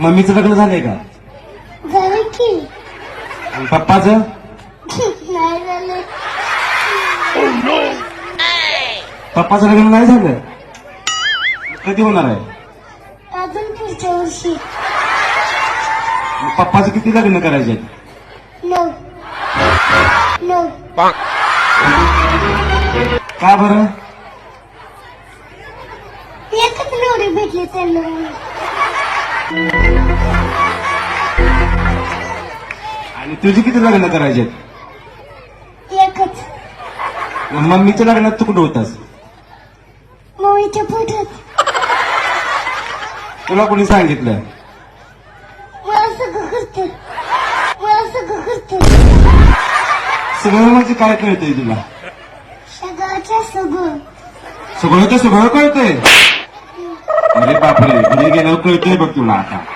मम्मीचं लग्न झालंय का? झालं की. आणि पप्पाचं? नाही झालं. पप्पाचं लग्न नाही झालं? कधी होणार आहे? अजून पुढच्या वर्षी. पप्पाचं किती लग्न करायचे? 9. का बरं? एकच नवरी भेटली त्यांना. आणि तुझी किती लग्न करायचे? एकच. मम्मीच्या लग्नात तू कुठं होतास? मम्मीच्या पोटात. तुला कोणी सांगितलं? मला सगळं करते. सगळं म्हणजे काय कळतंय तुला? सगळ्याच्या सगळं. सगळं तर सगळं कळतंय. अरे बापरे, घरी गेल्यावर कळतंय बघ तुला आता.